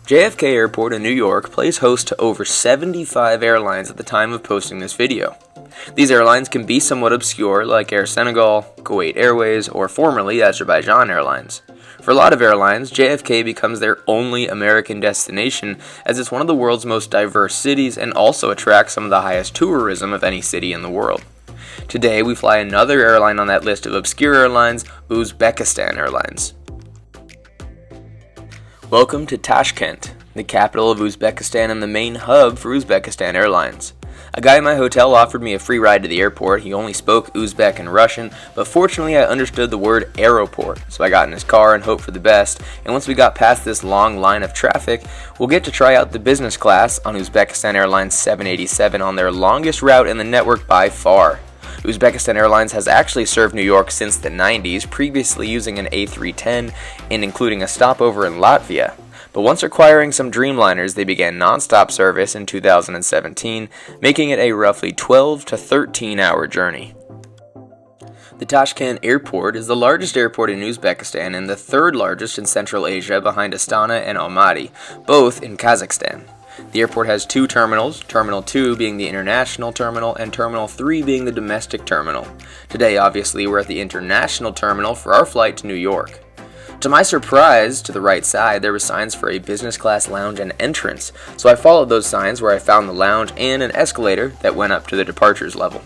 JFK Airport in New York plays host to over 75 airlines at the time of posting this video. These airlines can be somewhat obscure, like Air Senegal, Kuwait Airways, or formerly Azerbaijan Airlines. For a lot of airlines, JFK becomes their only American destination, as it's one of the world's most diverse cities and also attracts some of the highest tourism of any city in the world. Today, we fly another airline on that list of obscure airlines, Uzbekistan Airlines. Welcome to Tashkent, the capital of Uzbekistan and the main hub for Uzbekistan Airlines. A guy in my hotel offered me a free ride to the airport. He only spoke Uzbek and Russian, but fortunately I understood the word aeroport, so I got in his car and hoped for the best, and once we got past this long line of traffic, we'll get to try out the business class on Uzbekistan Airlines 787 on their longest route in the network by far. Uzbekistan Airlines has actually served New York since the 90s, previously using an A310 and including a stopover in Latvia. But once acquiring some Dreamliners, they began nonstop service in 2017, making it a roughly 12 to 13 hour journey. The Tashkent Airport is the largest airport in Uzbekistan and the third largest in Central Asia behind Astana and Almaty, both in Kazakhstan. The airport has two terminals, Terminal 2 being the international terminal and Terminal 3 being the domestic terminal. Today, obviously, we're at the international terminal for our flight to New York. To my surprise, to the right side, there were signs for a business class lounge and entrance, so I followed those signs where I found the lounge and an escalator that went up to the departures level.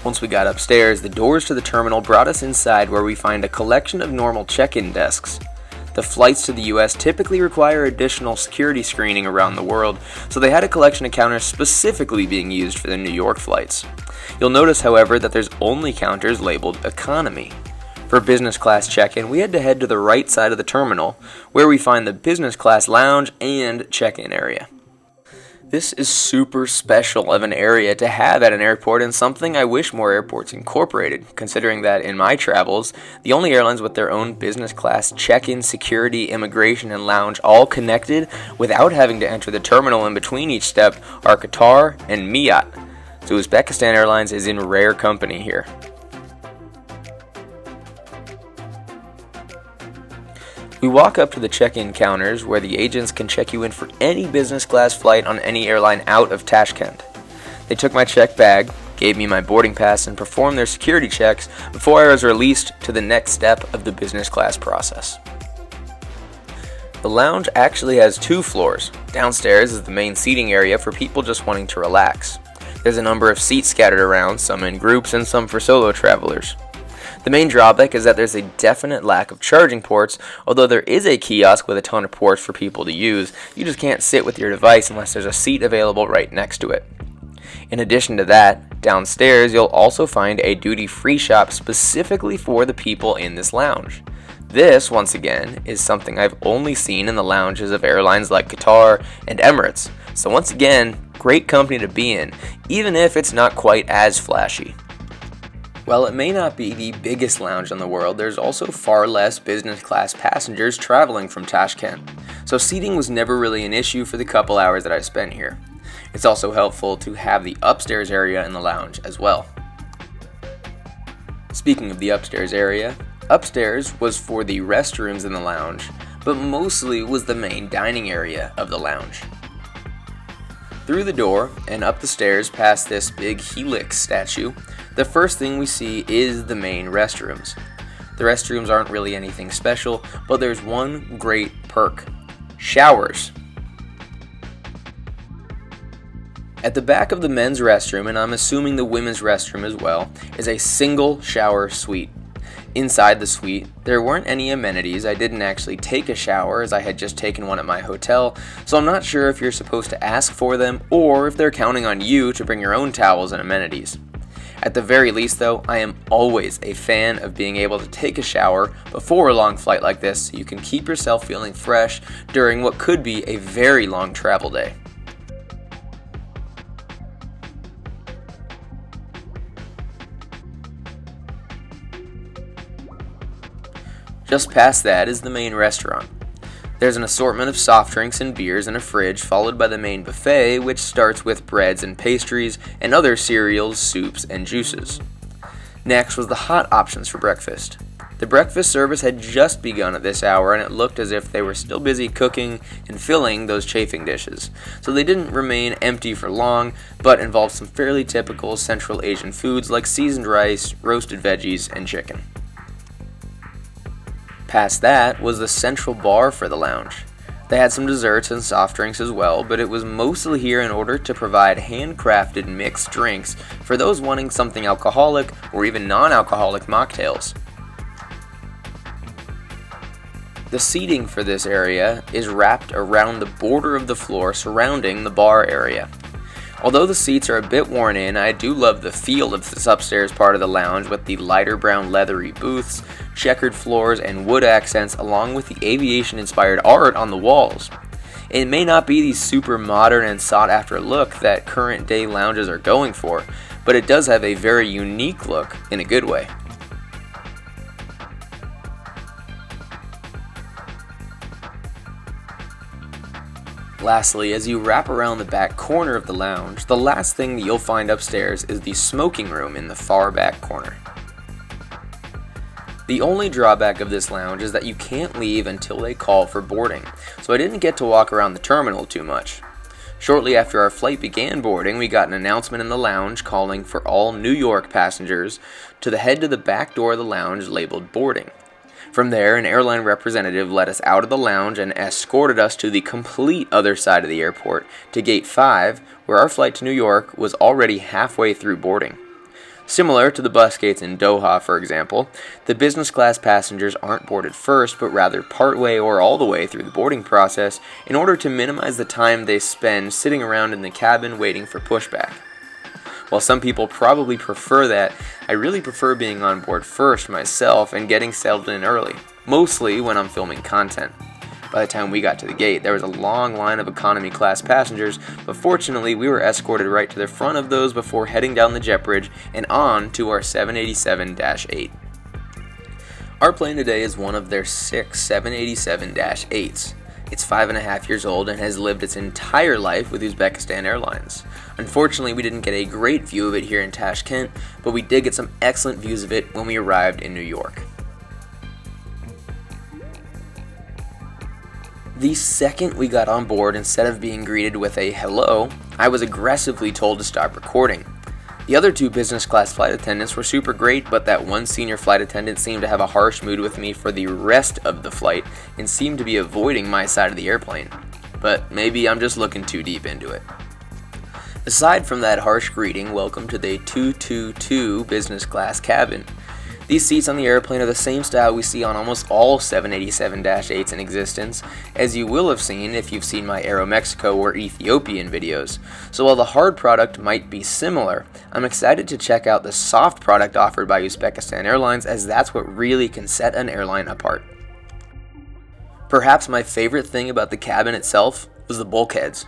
Once we got upstairs, the doors to the terminal brought us inside where we find a collection of normal check-in desks. The flights to the US typically require additional security screening around the world, so they had a collection of counters specifically being used for the New York flights. You'll notice, however, that there's only counters labeled economy. For business class check-in, we had to head to the right side of the terminal, where we find the business class lounge and check-in area. This is super special of an area to have at an airport and something I wish more airports incorporated, considering that in my travels, the only airlines with their own business class check-in, security, immigration, and lounge all connected without having to enter the terminal in between each step are Qatar and Miat. So Uzbekistan Airlines is in rare company here. We walk up to the check-in counters where the agents can check you in for any business class flight on any airline out of Tashkent. They took my check bag, gave me my boarding pass, and performed their security checks before I was released to the next step of the business class process. The lounge actually has two floors. Downstairs is the main seating area for people just wanting to relax. There's a number of seats scattered around, some in groups and some for solo travelers. The main drawback is that there's a definite lack of charging ports, although there is a kiosk with a ton of ports for people to use. You just can't sit with your device unless there's a seat available right next to it. In addition to that, downstairs you'll also find a duty-free shop specifically for the people in this lounge. This, once again, is something I've only seen in the lounges of airlines like Qatar and Emirates. So once again, great company to be in, even if it's not quite as flashy. While it may not be the biggest lounge in the world, there's also far less business class passengers traveling from Tashkent, so seating was never really an issue for the couple hours that I spent here. It's also helpful to have the upstairs area in the lounge as well. Speaking of the upstairs area, upstairs was for the restrooms in the lounge, but mostly was the main dining area of the lounge. Through the door and up the stairs past this big helix statue, the first thing we see is the main restrooms. The restrooms aren't really anything special, but there's one great perk: showers. At the back of the men's restroom, and I'm assuming the women's restroom as well, is a single shower suite. Inside the suite, there weren't any amenities. I didn't actually take a shower as I had just taken one at my hotel, so I'm not sure if you're supposed to ask for them or if they're counting on you to bring your own towels and amenities. At the very least though, I am always a fan of being able to take a shower before a long flight like this so you can keep yourself feeling fresh during what could be a very long travel day. Just past that is the main restaurant. There's an assortment of soft drinks and beers in a fridge, followed by the main buffet, which starts with breads and pastries and other cereals, soups, and juices. Next was the hot options for breakfast. The breakfast service had just begun at this hour, and it looked as if they were still busy cooking and filling those chafing dishes. So they didn't remain empty for long, but involved some fairly typical Central Asian foods like seasoned rice, roasted veggies, and chicken. Past that was the central bar for the lounge. They had some desserts and soft drinks as well, but it was mostly here in order to provide handcrafted mixed drinks for those wanting something alcoholic or even non-alcoholic mocktails. The seating for this area is wrapped around the border of the floor surrounding the bar area. Although the seats are a bit worn in, I do love the feel of this upstairs part of the lounge with the lighter brown leathery booths, checkered floors, and wood accents along with the aviation-inspired art on the walls. It may not be the super modern and sought-after look that current-day lounges are going for, but it does have a very unique look in a good way. Lastly, as you wrap around the back corner of the lounge, the last thing that you'll find upstairs is the smoking room in the far back corner. The only drawback of this lounge is that you can't leave until they call for boarding, so I didn't get to walk around the terminal too much. Shortly after our flight began boarding, we got an announcement in the lounge calling for all New York passengers to head to the back door of the lounge labeled boarding. From there, an airline representative led us out of the lounge and escorted us to the complete other side of the airport, to Gate 5, where our flight to New York was already halfway through boarding. Similar to the bus gates in Doha, for example, the business class passengers aren't boarded first, but rather partway or all the way through the boarding process in order to minimize the time they spend sitting around in the cabin waiting for pushback. While some people probably prefer that, I really prefer being on board first myself and getting settled in early, mostly when I'm filming content. By the time we got to the gate, there was a long line of economy class passengers, but fortunately we were escorted right to the front of those before heading down the jet bridge and on to our 787-8. Our plane today is one of their 6 787-8s. It's 5.5 years old and has lived its entire life with Uzbekistan Airlines. Unfortunately, we didn't get a great view of it here in Tashkent, but we did get some excellent views of it when we arrived in New York. The second we got on board, instead of being greeted with a hello, I was aggressively told to stop recording. The other 2 business class flight attendants were super great, but that one senior flight attendant seemed to have a harsh mood with me for the rest of the flight and seemed to be avoiding my side of the airplane. But maybe I'm just looking too deep into it. Aside from that harsh greeting, welcome to the 222 business class cabin. These seats on the airplane are the same style we see on almost all 787-8s in existence, as you will have seen if you've seen my Aeromexico or Ethiopian videos. So while the hard product might be similar, I'm excited to check out the soft product offered by Uzbekistan Airlines, as that's what really can set an airline apart. Perhaps my favorite thing about the cabin itself was the bulkheads.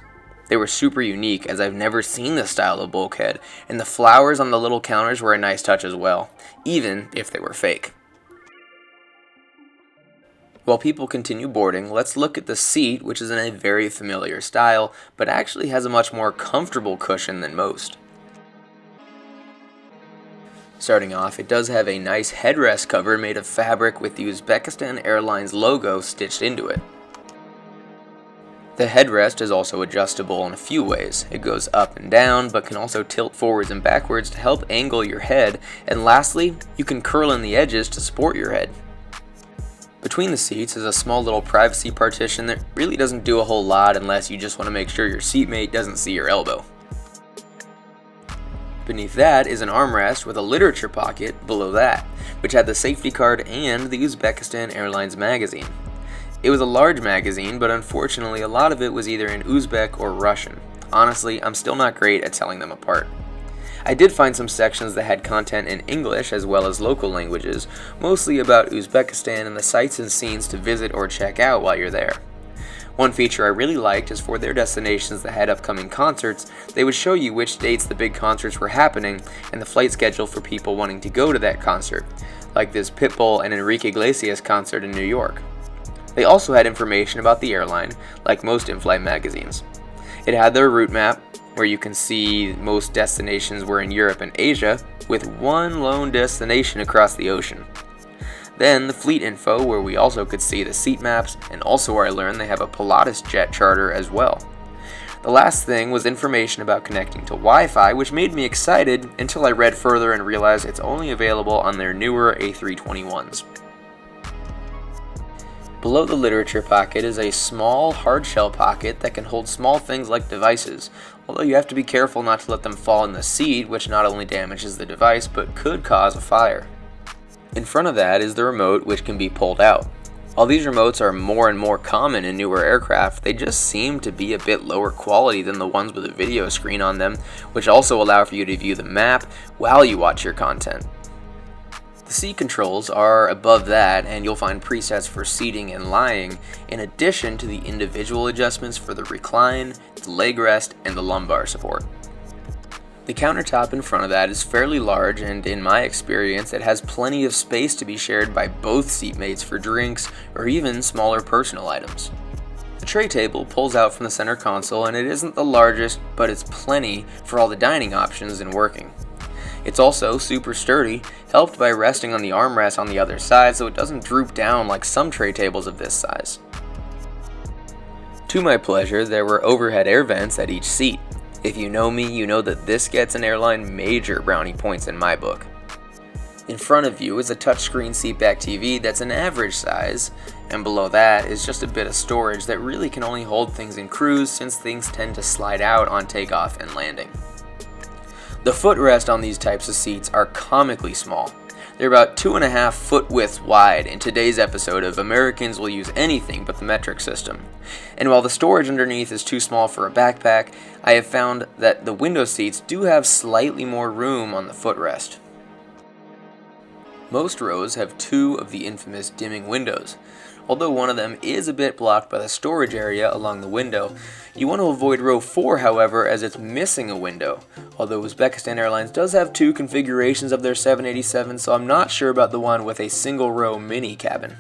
They were super unique, as I've never seen this style of bulkhead, and the flowers on the little counters were a nice touch as well, even if they were fake. While people continue boarding, let's look at the seat, which is in a very familiar style, but actually has a much more comfortable cushion than most. Starting off, it does have a nice headrest cover made of fabric with the Uzbekistan Airlines logo stitched into it. The headrest is also adjustable in a few ways. It goes up and down, but can also tilt forwards and backwards to help angle your head, and lastly, you can curl in the edges to support your head. Between the seats is a small little privacy partition that really doesn't do a whole lot unless you just want to make sure your seatmate doesn't see your elbow. Beneath that is an armrest with a literature pocket below that, which had the safety card and the Uzbekistan Airlines magazine. It was a large magazine, but unfortunately a lot of it was either in Uzbek or Russian. Honestly, I'm still not great at telling them apart. I did find some sections that had content in English as well as local languages, mostly about Uzbekistan and the sights and scenes to visit or check out while you're there. One feature I really liked is for their destinations that had upcoming concerts, they would show you which dates the big concerts were happening and the flight schedule for people wanting to go to that concert, like this Pitbull and Enrique Iglesias concert in New York. They also had information about the airline, like most in-flight magazines. It had their route map, where you can see most destinations were in Europe and Asia, with one lone destination across the ocean. Then the fleet info, where we also could see the seat maps, and also where I learned they have a Pilatus jet charter as well. The last thing was information about connecting to Wi-Fi, which made me excited until I read further and realized it's only available on their newer A321s. Below the literature pocket is a small hardshell pocket that can hold small things like devices, although you have to be careful not to let them fall in the seat, which not only damages the device but could cause a fire. In front of that is the remote, which can be pulled out. While these remotes are more and more common in newer aircraft, they just seem to be a bit lower quality than the ones with a video screen on them, which also allow for you to view the map while you watch your content. The seat controls are above that, and you'll find presets for seating and lying, in addition to the individual adjustments for the recline, the leg rest, and the lumbar support. The countertop in front of that is fairly large, and in my experience it has plenty of space to be shared by both seatmates for drinks or even smaller personal items. The tray table pulls out from the center console, and it isn't the largest, but it's plenty for all the dining options and working. It's also super sturdy, helped by resting on the armrest on the other side so it doesn't droop down like some tray tables of this size. To my pleasure, there were overhead air vents at each seat. If you know me, you know that this gets an airline major brownie points in my book. In front of you is a touchscreen seatback TV that's an average size, and below that is just a bit of storage that really can only hold things in cruise since things tend to slide out on takeoff and landing. The footrest on these types of seats are comically small. They're about 2.5 foot widths wide in today's episode of Americans Will Use Anything But the Metric System. And while the storage underneath is too small for a backpack, I have found that the window seats do have slightly more room on the footrest. Most rows have 2 of the infamous dimming windows. Although one of them is a bit blocked by the storage area along the window, you want to avoid row 4, however, as it's missing a window. Although Uzbekistan Airlines does have 2 configurations of their 787, so I'm not sure about the one with a single row mini cabin.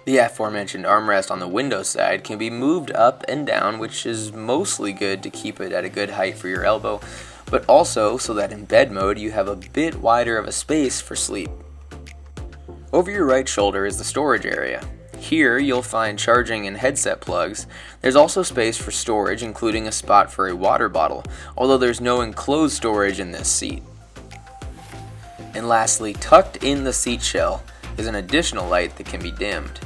The aforementioned armrest on the window side can be moved up and down, which is mostly good to keep it at a good height for your elbow, but also so that in bed mode you have a bit wider of a space for sleep. Over your right shoulder is the storage area. Here you'll find charging and headset plugs. There's also space for storage, including a spot for a water bottle, although there's no enclosed storage in this seat. And lastly, tucked in the seat shell is an additional light that can be dimmed.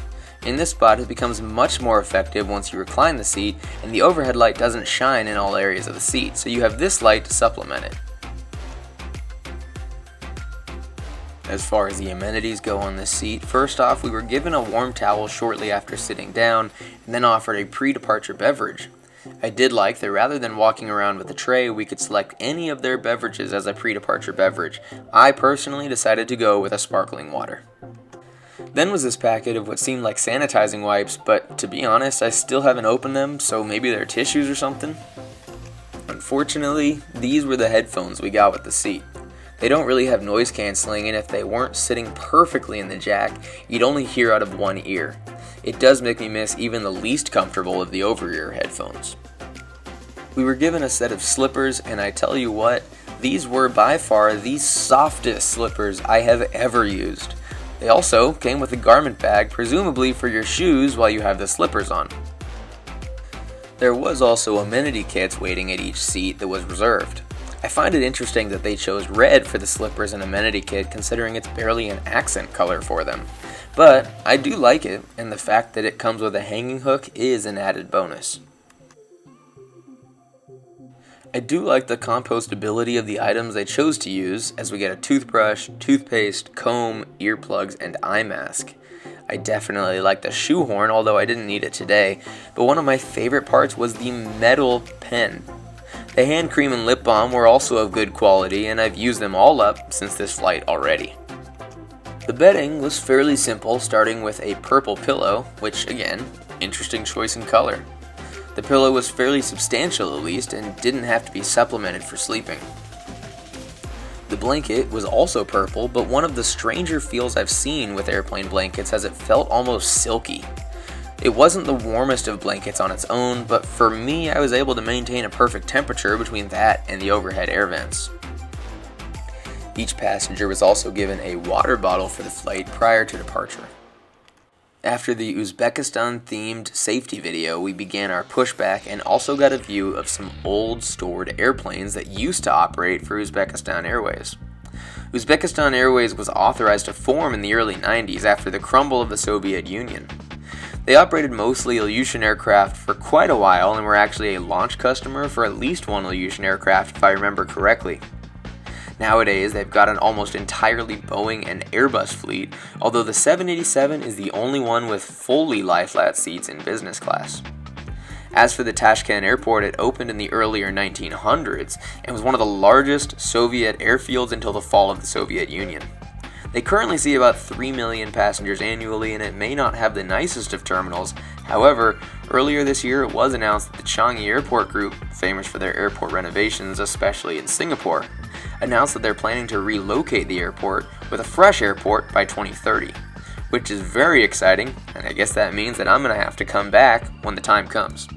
In this spot it becomes much more effective once you recline the seat, and the overhead light doesn't shine in all areas of the seat, so you have this light to supplement it. As far as the amenities go on this seat, first off, we were given a warm towel shortly after sitting down, and then offered a pre-departure beverage. I did like that rather than walking around with a tray, we could select any of their beverages as a pre-departure beverage. I personally decided to go with a sparkling water. Then was this packet of what seemed like sanitizing wipes, but to be honest, I still haven't opened them, so maybe they're tissues or something. Unfortunately, these were the headphones we got with the seat. They don't really have noise cancelling, and if they weren't sitting perfectly in the jack, you'd only hear out of one ear. It does make me miss even the least comfortable of the over-ear headphones. We were given a set of slippers, and I tell you what, these were by far the softest slippers I have ever used. They also came with a garment bag, presumably for your shoes while you have the slippers on. There was also amenity kits waiting at each seat that was reserved. I find it interesting that they chose red for the slippers and amenity kit, considering it's barely an accent color for them. But I do like it, and the fact that it comes with a hanging hook is an added bonus. I do like the compostability of the items they chose to use, as we get a toothbrush, toothpaste, comb, earplugs, and eye mask. I definitely like the shoehorn, although I didn't need it today, but one of my favorite parts was the metal pen. The hand cream and lip balm were also of good quality, and I've used them all up since this flight already. The bedding was fairly simple, starting with a purple pillow, which again, interesting choice in color. The pillow was fairly substantial at least, and didn't have to be supplemented for sleeping. The blanket was also purple, but one of the stranger feels I've seen with airplane blankets as it felt almost silky. It wasn't the warmest of blankets on its own, but for me I was able to maintain a perfect temperature between that and the overhead air vents. Each passenger was also given a water bottle for the flight prior to departure. After the Uzbekistan-themed safety video, we began our pushback and also got a view of some old stored airplanes that used to operate for Uzbekistan Airways. Uzbekistan Airways was authorized to form in the early 90s after the crumble of the Soviet Union. They operated mostly Ilyushin aircraft for quite a while and were actually a launch customer for at least one Ilyushin aircraft if I remember correctly. Nowadays, they've got an almost entirely Boeing and Airbus fleet, although the 787 is the only one with fully lie-flat seats in business class. As for the Tashkent Airport, it opened in the earlier 1900s and was one of the largest Soviet airfields until the fall of the Soviet Union. They currently see about 3 million passengers annually, and it may not have the nicest of terminals. However, earlier this year it was announced that the Changi Airport Group, famous for their airport renovations, especially in Singapore, announced that they're planning to relocate the airport with a fresh airport by 2030, which is very exciting, and I guess that means that I'm going to have to come back when the time comes.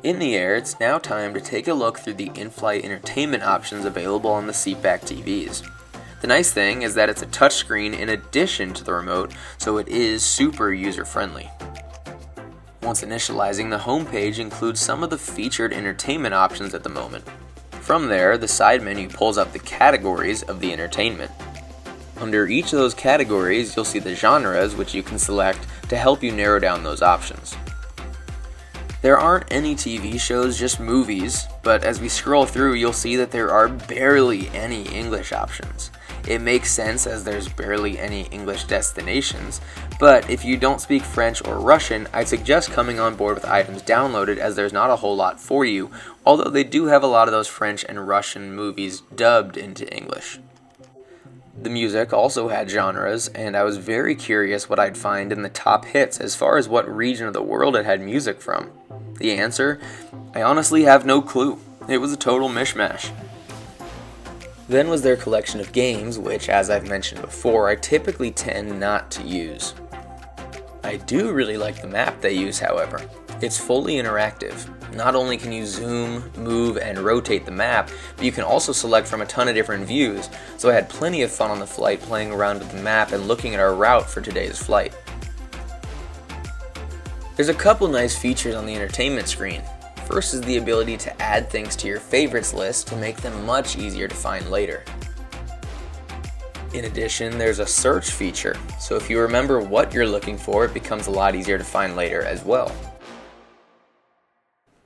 In the air, it's now time to take a look through the in-flight entertainment options available on the seatback TVs. The nice thing is that it's a touchscreen in addition to the remote, so it is super user-friendly. Once initializing, the homepage includes some of the featured entertainment options at the moment. From there, the side menu pulls up the categories of the entertainment. Under each of those categories, you'll see the genres which you can select to help you narrow down those options. There aren't any TV shows, just movies, but as we scroll through, you'll see that there are barely any English options. It makes sense as there's barely any English destinations, but if you don't speak French or Russian, I'd suggest coming on board with items downloaded as there's not a whole lot for you, although they do have a lot of those French and Russian movies dubbed into English. The music also had genres, and I was very curious what I'd find in the top hits as far as what region of the world it had music from. The answer? I honestly have no clue. It was a total mishmash. Then was their collection of games, which, as I've mentioned before, I typically tend not to use. I do really like the map they use, however. It's fully interactive. Not only can you zoom, move, and rotate the map, but you can also select from a ton of different views, so I had plenty of fun on the flight playing around with the map and looking at our route for today's flight. There's a couple nice features on the entertainment screen. First is the ability to add things to your favorites list to make them much easier to find later. In addition, there's a search feature, so if you remember what you're looking for, it becomes a lot easier to find later as well.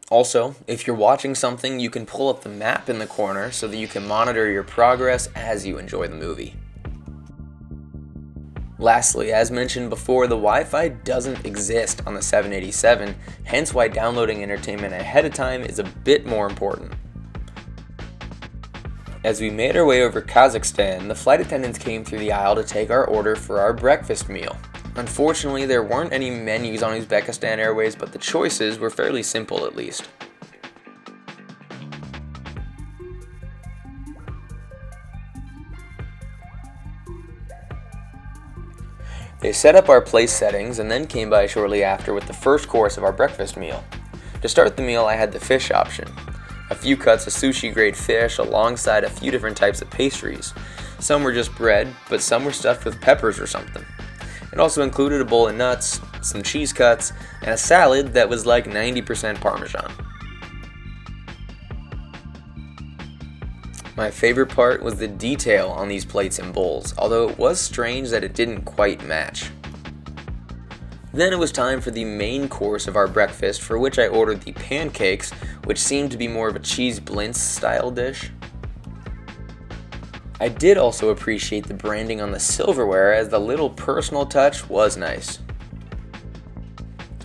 Also, if you're watching something, you can pull up the map in the corner so that you can monitor your progress as you enjoy the movie. Lastly, as mentioned before, the Wi-Fi doesn't exist on the 787, hence why downloading entertainment ahead of time is a bit more important. As we made our way over Kazakhstan, the flight attendants came through the aisle to take our order for our breakfast meal. Unfortunately, there weren't any menus on Uzbekistan Airways, but the choices were fairly simple at least. They set up our place settings and then came by shortly after with the first course of our breakfast meal. To start the meal, I had the fish option. A few cuts of sushi-grade fish alongside a few different types of pastries. Some were just bread, but some were stuffed with peppers or something. It also included a bowl of nuts, some cheese cuts, and a salad that was like 90% Parmesan. My favorite part was the detail on these plates and bowls, although it was strange that it didn't quite match. Then it was time for the main course of our breakfast, for which I ordered the pancakes, which seemed to be more of a cheese blintz style dish. I did also appreciate the branding on the silverware, as the little personal touch was nice.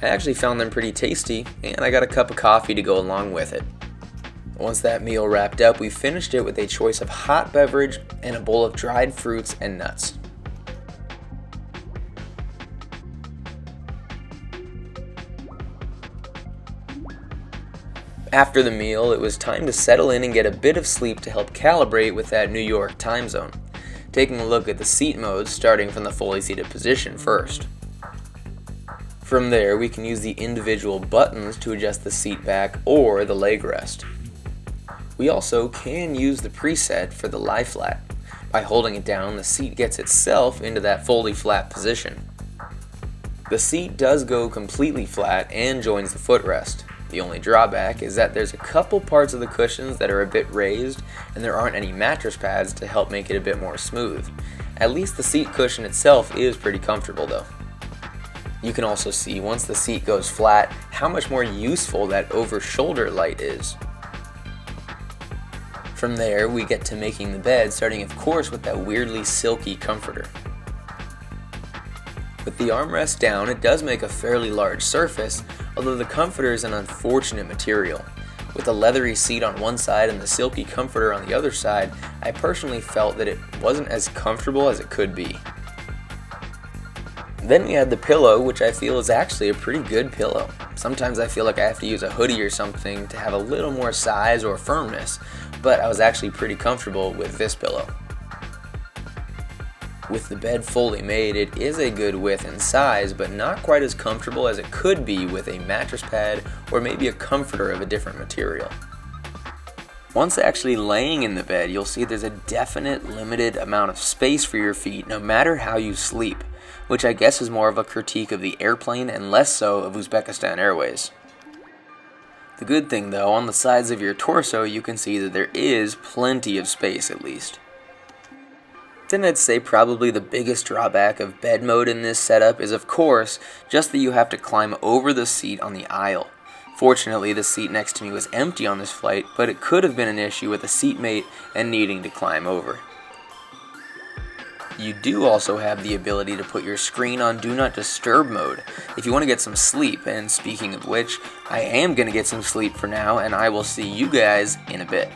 I actually found them pretty tasty, and I got a cup of coffee to go along with it. Once that meal wrapped up, we finished it with a choice of hot beverage and a bowl of dried fruits and nuts. After the meal, it was time to settle in and get a bit of sleep to help calibrate with that New York time zone. Taking a look at the seat modes, starting from the fully seated position first. From there, we can use the individual buttons to adjust the seat back or the leg rest. We also can use the preset for the lie flat. By holding it down, the seat gets itself into that fully flat position. The seat does go completely flat and joins the footrest. The only drawback is that there's a couple parts of the cushions that are a bit raised, and there aren't any mattress pads to help make it a bit more smooth. At least the seat cushion itself is pretty comfortable though. You can also see once the seat goes flat how much more useful that over-shoulder light is. From there, we get to making the bed, starting of course with that weirdly silky comforter. With the armrest down, it does make a fairly large surface, although the comforter is an unfortunate material. With the leathery seat on one side and the silky comforter on the other side, I personally felt that it wasn't as comfortable as it could be. Then we had the pillow, which I feel is actually a pretty good pillow. Sometimes I feel like I have to use a hoodie or something to have a little more size or firmness, but I was actually pretty comfortable with this pillow. With the bed fully made, it is a good width and size, but not quite as comfortable as it could be with a mattress pad or maybe a comforter of a different material. Once actually laying in the bed, you'll see there's a definite limited amount of space for your feet no matter how you sleep, which I guess is more of a critique of the airplane and less so of Uzbekistan Airways. The good thing though, on the sides of your torso you can see that there is plenty of space at least. Then I'd say probably the biggest drawback of bed mode in this setup is of course just that you have to climb over the seat on the aisle. Fortunately, the seat next to me was empty on this flight, but it could have been an issue with a seatmate and needing to climb over. You do also have the ability to put your screen on Do Not Disturb mode if you want to get some sleep, and speaking of which, I am going to get some sleep for now, and I will see you guys in a bit.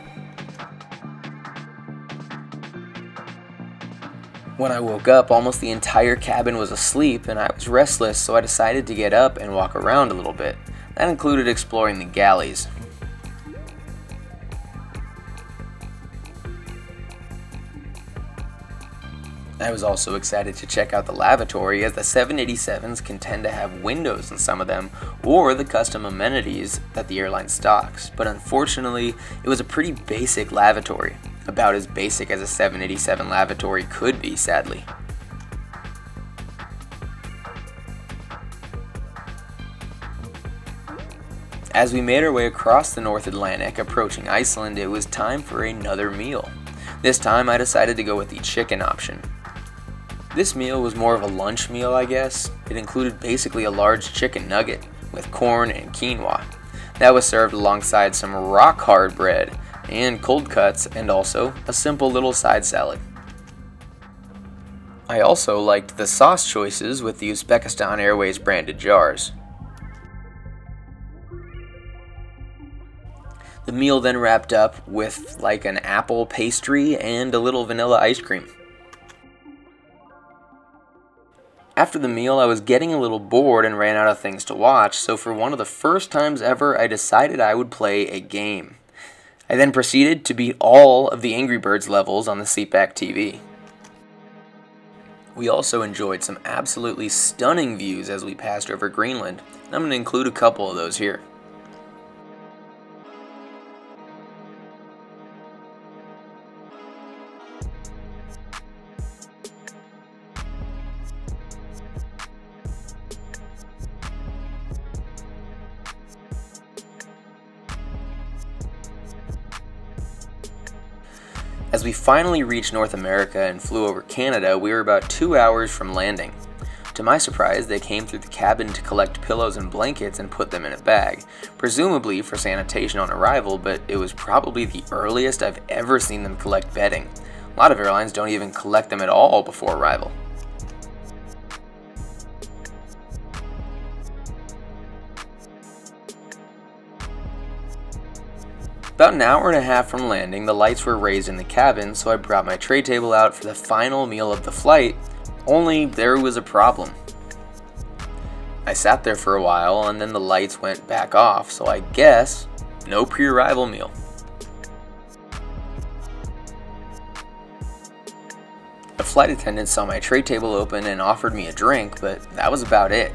When I woke up, almost the entire cabin was asleep, and I was restless, so I decided to get up and walk around a little bit. That included exploring the galleys. I was also excited to check out the lavatory, as the 787s can tend to have windows in some of them, or the custom amenities that the airline stocks, but unfortunately, it was a pretty basic lavatory, about as basic as a 787 lavatory could be, sadly. As we made our way across the North Atlantic, approaching Iceland, it was time for another meal. This time I decided to go with the chicken option. This meal was more of a lunch meal, I guess. It included basically a large chicken nugget with corn and quinoa. That was served alongside some rock hard bread and cold cuts, and also a simple little side salad. I also liked the sauce choices with the Uzbekistan Airways branded jars. The meal then wrapped up with like an apple pastry and a little vanilla ice cream. After the meal, I was getting a little bored and ran out of things to watch, so for one of the first times ever, I decided I would play a game. I then proceeded to beat all of the Angry Birds levels on the seatback TV. We also enjoyed some absolutely stunning views as we passed over Greenland, and I'm going to include a couple of those here. As we finally reached North America and flew over Canada, we were about 2 hours from landing. To my surprise, they came through the cabin to collect pillows and blankets and put them in a bag, presumably for sanitation on arrival, but it was probably the earliest I've ever seen them collect bedding. A lot of airlines don't even collect them at all before arrival. About an hour and a half from landing, the lights were raised in the cabin, so I brought my tray table out for the final meal of the flight, only there was a problem. I sat there for a while and then the lights went back off, so I guess no pre-arrival meal. The flight attendant saw my tray table open and offered me a drink, but that was about it.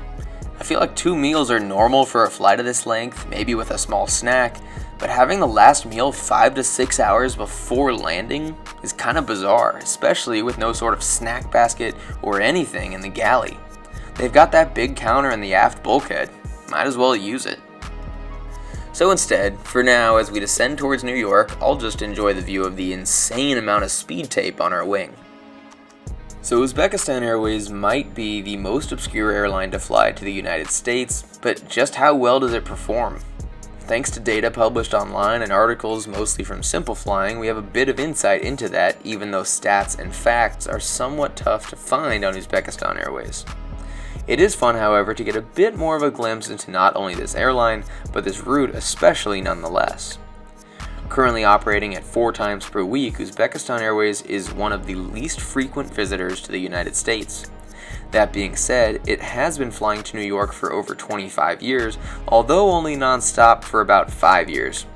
I feel like 2 meals are normal for a flight of this length, maybe with a small snack, but having the last meal 5 to 6 hours before landing is kind of bizarre, especially with no sort of snack basket or anything in the galley. They've got that big counter in the aft bulkhead, might as well use it. So instead, for now, as we descend towards New York, I'll just enjoy the view of the insane amount of speed tape on our wing. So Uzbekistan Airways might be the most obscure airline to fly to the United States, but just how well does it perform? Thanks to data published online and articles mostly from Simple Flying, we have a bit of insight into that, even though stats and facts are somewhat tough to find on Uzbekistan Airways. It is fun, however, to get a bit more of a glimpse into not only this airline, but this route especially nonetheless. Currently operating at 4 times per week, Uzbekistan Airways is one of the least frequent visitors to the United States. That being said, it has been flying to New York for over 25 years, although only nonstop for about 5 years.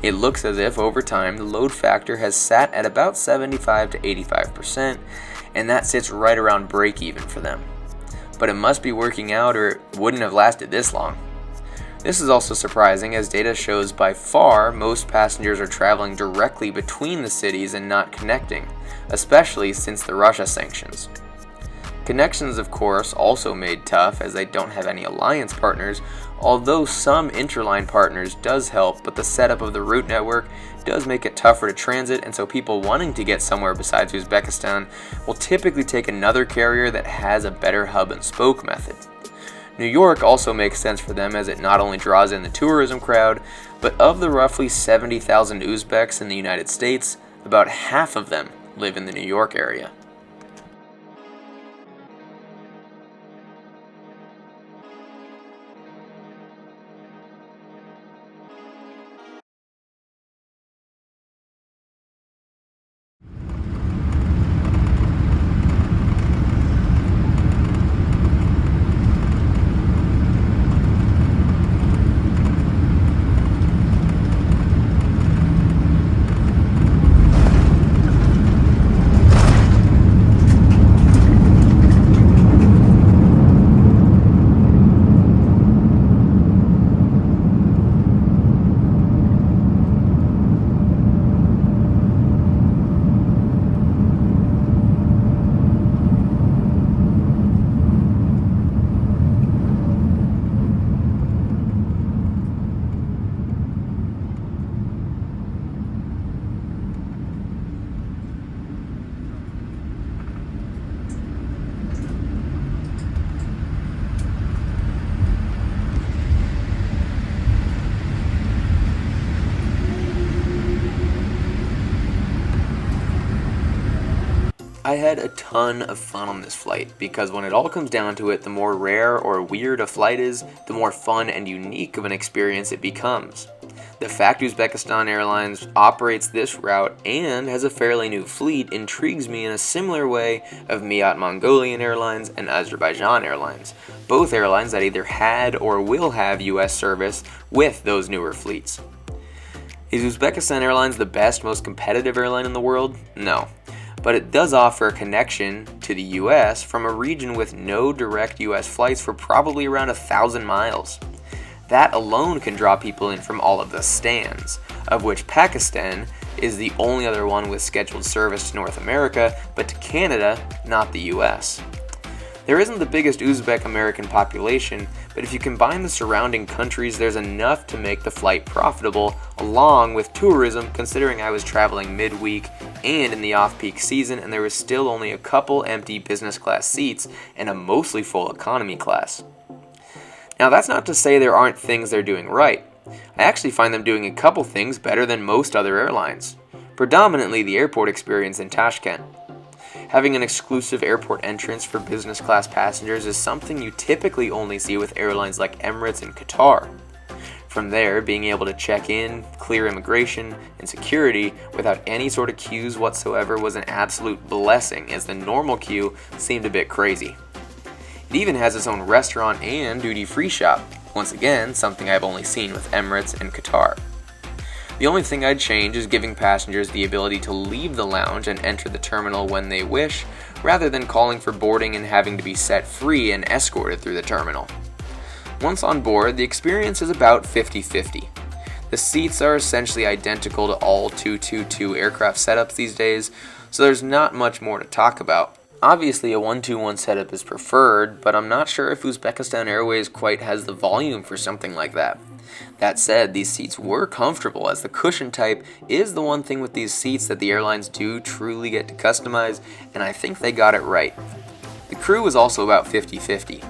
It looks as if over time the load factor has sat at about 75 to 85%, and that sits right around break even for them. But it must be working out or it wouldn't have lasted this long. This is also surprising, as data shows by far most passengers are traveling directly between the cities and not connecting, especially since the Russia sanctions. Connections, of course, also made tough as they don't have any alliance partners, although some interline partners does help, but the setup of the route network does make it tougher to transit, and so people wanting to get somewhere besides Uzbekistan will typically take another carrier that has a better hub and spoke method. New York also makes sense for them, as it not only draws in the tourism crowd, but of the roughly 70,000 Uzbeks in the United States, about half of them live in the New York area. I had a ton of fun on this flight because when it all comes down to it, the more rare or weird a flight is, the more fun and unique of an experience it becomes. The fact Uzbekistan Airlines operates this route and has a fairly new fleet intrigues me in a similar way of Miat Mongolian Airlines and Azerbaijan Airlines, both airlines that either had or will have US service with those newer fleets. Is Uzbekistan Airlines the best, most competitive airline in the world? No. But it does offer a connection to the US from a region with no direct US flights for probably around 1,000 miles. That alone can draw people in from all of the stands, of which Pakistan is the only other one with scheduled service to North America, but to Canada, not the US. There isn't the biggest Uzbek American population, but if you combine the surrounding countries, there's enough to make the flight profitable, along with tourism, considering I was traveling midweek and in the off-peak season, and there was still only a couple empty business class seats and a mostly full economy class. Now, that's not to say there aren't things they're doing right. I actually find them doing a couple things better than most other airlines, predominantly the airport experience in Tashkent. Having an exclusive airport entrance for business class passengers is something you typically only see with airlines like Emirates and Qatar. From there, being able to check in, clear immigration, and security without any sort of queues whatsoever was an absolute blessing, as the normal queue seemed a bit crazy. It even has its own restaurant and duty-free shop, once again something I've only seen with Emirates and Qatar. The only thing I'd change is giving passengers the ability to leave the lounge and enter the terminal when they wish, rather than calling for boarding and having to be set free and escorted through the terminal. Once on board, the experience is about 50-50. The seats are essentially identical to all 222 aircraft setups these days, so there's not much more to talk about. Obviously, a 121 setup is preferred, but I'm not sure if Uzbekistan Airways quite has the volume for something like that. That said, these seats were comfortable, as the cushion type is the one thing with these seats that the airlines do truly get to customize, and I think they got it right. The crew was also about 50-50.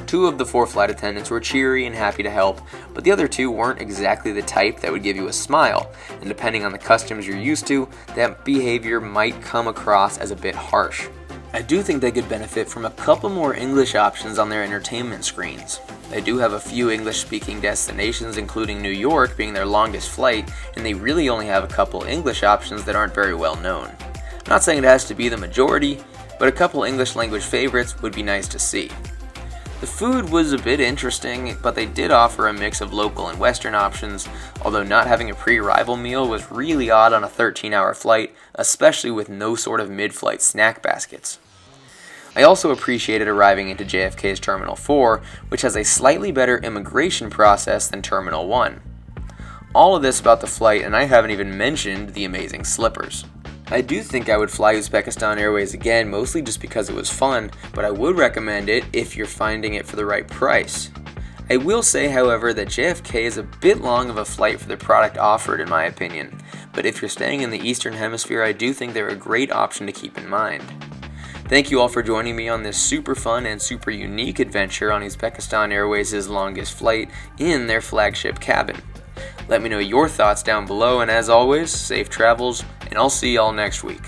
2 of the 4 flight attendants were cheery and happy to help, but the other 2 weren't exactly the type that would give you a smile, and depending on the customs you're used to, that behavior might come across as a bit harsh. I do think they could benefit from a couple more English options on their entertainment screens. They do have a few English-speaking destinations, including New York being their longest flight, and they really only have a couple English options that aren't very well known. I'm not saying it has to be the majority, but a couple English language favorites would be nice to see. The food was a bit interesting, but they did offer a mix of local and Western options, although not having a pre-arrival meal was really odd on a 13-hour flight, especially with no sort of mid-flight snack baskets. I also appreciated arriving into JFK's Terminal 4, which has a slightly better immigration process than Terminal 1. All of this about the flight, and I haven't even mentioned the amazing slippers. I do think I would fly Uzbekistan Airways again, mostly just because it was fun, but I would recommend it if you're finding it for the right price. I will say, however, that JFK is a bit long of a flight for the product offered in my opinion, but if you're staying in the Eastern Hemisphere, I do think they're a great option to keep in mind. Thank you all for joining me on this super fun and super unique adventure on Uzbekistan Airways' longest flight in their flagship cabin. Let me know your thoughts down below, and as always, safe travels, and I'll see y'all next week.